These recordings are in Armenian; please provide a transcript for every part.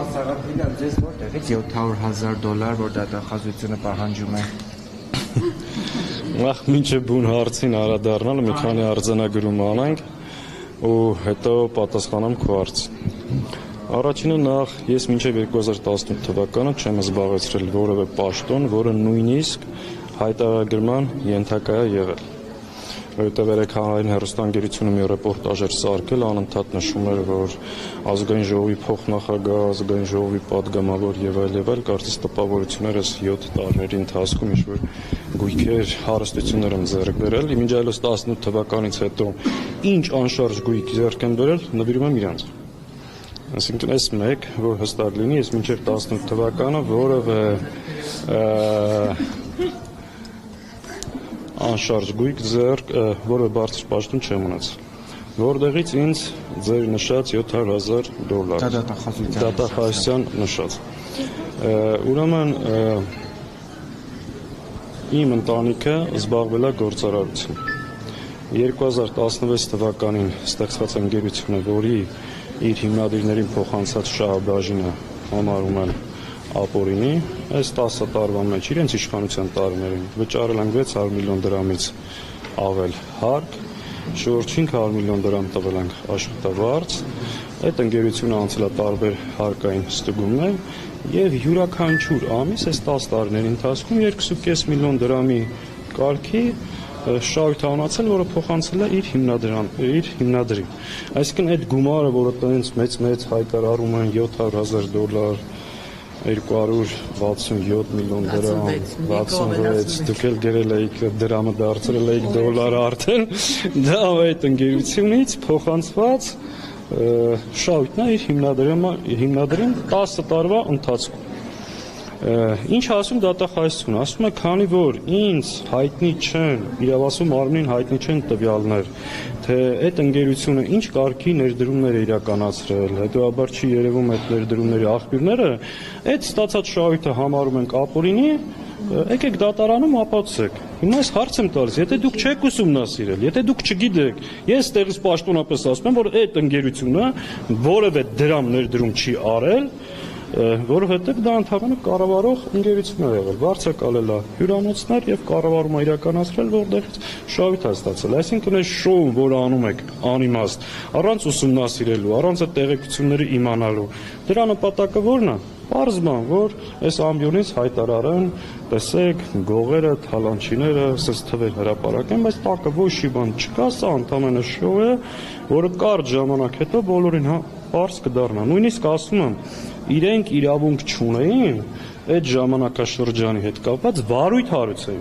Սաղաթիլյան, ձեզ որտեղից $700,000, որ դատախազությունը պահանջում է։ Մինչև բուն հարցին անդրադառնալը մի քանի արձանագրում անենք ու հետո պատասխանեմ քո հարցին։ Առաջինը նախ ես մինչև 2018 թվականը չեմ զբաղեցրել որևէ պաշտոն, որը նույնիսկ հայտարարագրման ենթակա է եղել։ Որովհետև երեքահային հեռուստաընկերությունը մի ռեպորտաժ էր սարքել, անընդհատ նշում էր, որ ազգային ժողովի փոխնախագահ, ազգային ժողովի պատգամավոր եւ այլ, կարծես տպավորությունները 7 տարիների ընթացքում ինչ-որ գույքեր, հարստություններ են ձեռք բերել։ Իմիջիայլոց 18 թվականից հետո ինչ անշարժ գույք ձեռք են բերել, նվիրում եմ իրանց։ Այսինքն այս մեկ, որ հստակ լինի, ես մինչև 18 թվականը որևէ անշարժ գույք ձեռք, որը բարձր պաշտոն չեմ ունեցել, որտեղից ինձ ձեր նշած $700,000 դատախազության նշած։ Ուրեմն իմ ընտանիքը զբաղվել է գործարարությամբ։ 2016 թվականին ստեղծված ընկերությունը, որի իր հիմնադիրներին փոխանցած շահաբաժինը համարում են ապօրինի, այս 10 տարվա մեջ իրենց իշխանության տարիներին վճարել են 600 միլիոն դրամից ավել հարկ, շուրջ 500 միլիոն դրամ տվել ենք աշխատավարձ, այդ ընկերությունը անցել է տարբեր հարկային ստուգումներ եւ յուրաքանչյուր ամիս այս 10 տարիների ընթացքում 2.5 միլիոն դրամի կարգի շահույթ անացել, որը փոխանցել է իր հիմնադրին։ Այսինքն այդ գումարը, որը տենց մեծ հայտարարում են $700,000, 267 միլիոն դրամ, 66, դուք էլ գրել եք դրամը դարձրել եք դոլար արդեն, դա այդ ընկերությունից փոխանցված շահույթն է իր հիմնադրին 10 տարվա ընթացքում։ Ինչ ասում դատախազությունը, ասում է, քանի որ ինձ հայտնի չեն, իրավասու մարմնին հայտնի չեն տվյալներ, թե այդ ընկերությունը ինչ կարգի ներդրումներ է իրականացրել, հետևաբար չի երևում այդ ներդրումների աղբյուրները, այդ ստացած շահույթը համարում ենք ապօրինի, եկեք դատարանում ապացուցեք։ Հիմա այս հարց եմ տալիս, եթե դուք չեք ուսումնասիրել, եթե դուք չգիտեք, ես տեղից պաշտոնապես ասում եմ, որ այդ ընկերությունը որևէ դրամ ներդրում չի արել, որովհետև դա ընդհանրապես կառավարող ընկերություն է եղել, վարձակալել է հյուրանոցներ եւ կառավարումը իրականացրել, որտեղից շահույթ է ստացել։ Այսինքն այս շոուն, որը անում եք անիմաստ, առանց ուսումնասիրելու, առանց այդ տեղեկությունները իմանալու, դրա նպատակը ո՞րն է։ Պարզ բան, որ այս ամբիոնից հայտարարեն, տեսեք, գողերը, թալանչիները, ասես թվեր հրապարակեն, բայց տակը ոչ մի բան չկա, սա ընդամենը շոու է, որը կարճ ժամանակ հետո բոլորին պարզ կդառնա։ Նույնիսկ ասում եմ, իրենք իրավունք չունեին այդ ժամանակաշրջանի հետ կապված վարույթ հարուցել,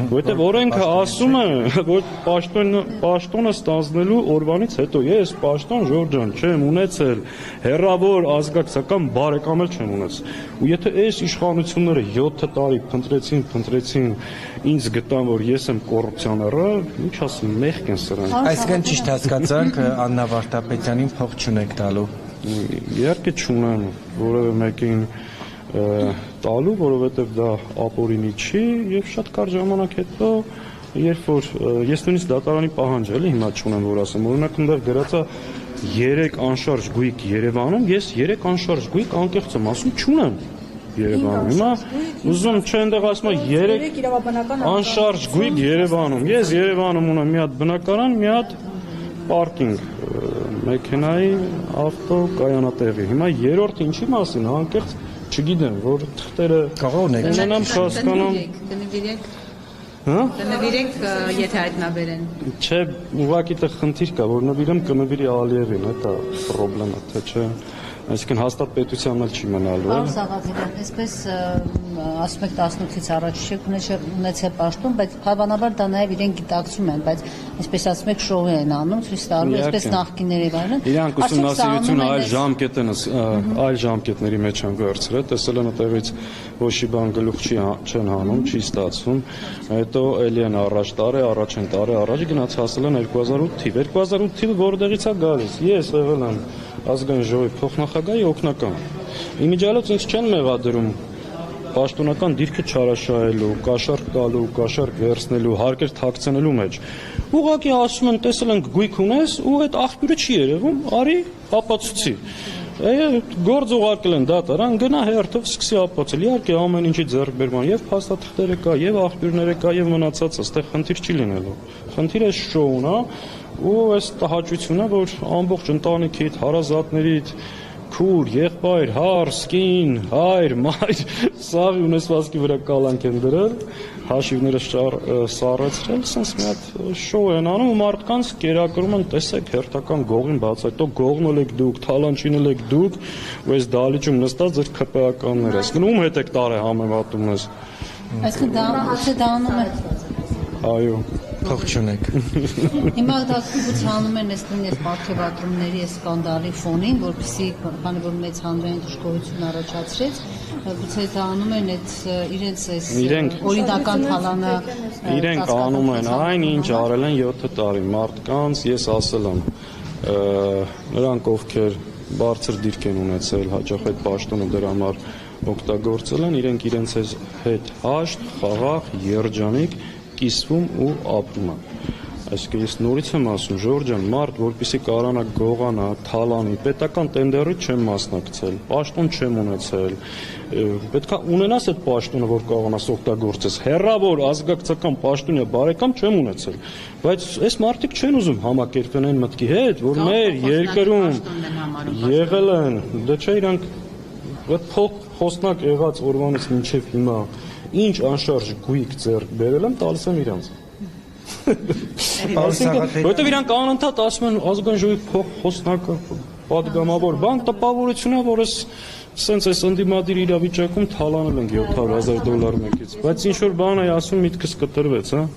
որովհետև օրենքը ասում է, որ պաշտոնը ստանձնելու օրվանից հետո ես պաշտոն Ժորժան չեմ ունեցել, հեռավոր ազգակցական բարեկամ էլ չեմ ունեցել։ Ու եթե այս իշխանությունները 7 տարի փնտրեցին, ինձ գտան, որ ես եմ կոռուպցիոները, ինչ ասեմ, մեղք են սրանք։ Այսինքն ճիշտ հասկացանք, Աննա Վարդապետյանին փող չունեք տալու։ Իհարկե չունեմ որևէ մեկին տալու, որովհետև դա ապօրինի չի եւ շատ կարճ ժամանակ հետո, երբ որ ես նույնիսկ դատարանի պահանջ էլի հիմա չունեմ, որ ասեմ, օրինակ այնտեղ գրած է 3 անշարժ գույք Երևանում, ես 3 անշարժ գույք անկեղծ եմ ասում չունեմ Երևանում։ Հիմա ուզում չէ այնտեղ ասում է 3 անշարժ գույք Երևանում։ Ես Երևանում ունեմ մի հատ բնակարան, մի հատ պարկինգ մեքենայի ավտո կայանատեղի։ Հիմա երրորդը ինչի մասին, անկեղծ չգիտեմ, որ թղթերը ունենամ, հասկանամ։ Կնվիրեք, եթե հայտնաբերեն։ Չէ, ուղղակի դա խնդիր կա, որ նվիրեմ կնվիրի Ալիևին, դա պրոբլեմա, թե չէ։ Այսինքն հաստատ պետության էլ չի մնալու։ Պարոն Սաղաթելյան, այսպես ասում եք 18-ից առաջ չեք ունեցել պաշտոն, բայց հավանաբար դա նաև իրենք գիտակցում են, բայց այսպես ասում եք շոու են անում, ցույց տալու, այսպես նախկինների վայրն։ Իրանք ուսումնասիրությունը այլ ժամկետների մեջ են վերցրել, տեսել են այդտեղից ոչ մի բան գլուխ չեն հանում, չի ստացվում։ Հետո էլի են առաջ են տարի առաջ գնաց հասել են 2008 թիվ։ 2008 թիվը որտեղից է գալիս։ Ես եղել եմ ազգային ժողովի փոխնախագահի օգնական։ Իմիջիայլոց ինձ չեն մեղադրում պաշտոնական դիրքը չարաշահելու, կաշառք տալու, կաշառք վերցնելու, հարկեր թաքցնելու մեջ։ Ուղղակի ասում են, տեսել ենք գույք ունես ու այդ աղբյուրը չի երևում, արի ապացուցի։ Գործ ուղարկել են դատարան, գնա հերթով սկսի ապացուցել։ Իհարկե ամեն ինչի ձեռքբերման եւ փաստաթղթերը կա, եւ աղբյուրները կա, եւ մնացածը, այստեղ խնդիր չի լինելու։ Խնդիրը շոուն է ու այս տհաճությունը, որ ամբողջ ընտանիքիդ, հարազատներիդ քուր, եղբայր, հարս, կին, հայր, մայր, սաղի ունեցվածքի վրա կալանք են դրել, հաշիվները սառեցրել, sense մի հատ շոու են անում ու մարդկանց կերակրում են, տեսեք, հերթական գողին բացայտող գողնել եք դուք, թալանչինել եք դուք, ու այս դահլիճում նստած ձեր ՔՊԱ-ականները, այսինքն ում հետ եք տարե համեմատում ես։ Այսինքն դա անում է։ Այո։ Փող չունեք։ Հիմա դա ցուցանում են այս պարգևատրումների սկանդալի ֆոնին, որպեսզի քանի որ մեծ հանրային դժգոհություն առաջացրեց, գուցե դա անում են այդ իրենց այս օրինական թալանը իրենք անում են այն, ինչ արել են 7 տարի մարդկանց, ես ասել եմ, նրանք ովքեր բարձր դիրք են ունեցել, հաճախ այդ պաշտոնը դրա համար օգտագործել են, իրենք իրենց հետ հաշտ, խաղաղ, երջանիկ կիսվում ու ապրում են։ Այսինքն ես նորից եմ ասում, Ժորժ ջան, մարդ, որպեսզի կարողանա գողանա, թալանի, պետական տենդերի չեմ մասնակցել, պաշտոն չեմ ունեցել։ Պետքա ունենաս այդ պաշտոնը, որ կարողանաս օգտագործես։ Հեռավոր ազգակցական պաշտոնյա բարեկամ չեմ ունեցել, բայց այս մարդիկ չեն ուզում համակերպվել այն մտքի հետ, որ մեր երկրում եղել են, դե չէ իրանք այդ խոսնակ եղած օրվանից մինչև հիմա ինչ անշարժ գույք ձեռք բերել եմ, տալիս եմ իրանց։ Որտեվ իրանք անընդհատ ասում են ազգային ժողովի խոսնակը պատգամավոր բան, տպավորություն է, որ սենց այս ընդդիմադիր իրավիճակում թալանել ենք $700,000 մեկից, բայց ինչ որ բան է ասում, միտքս կտրվեց, հա։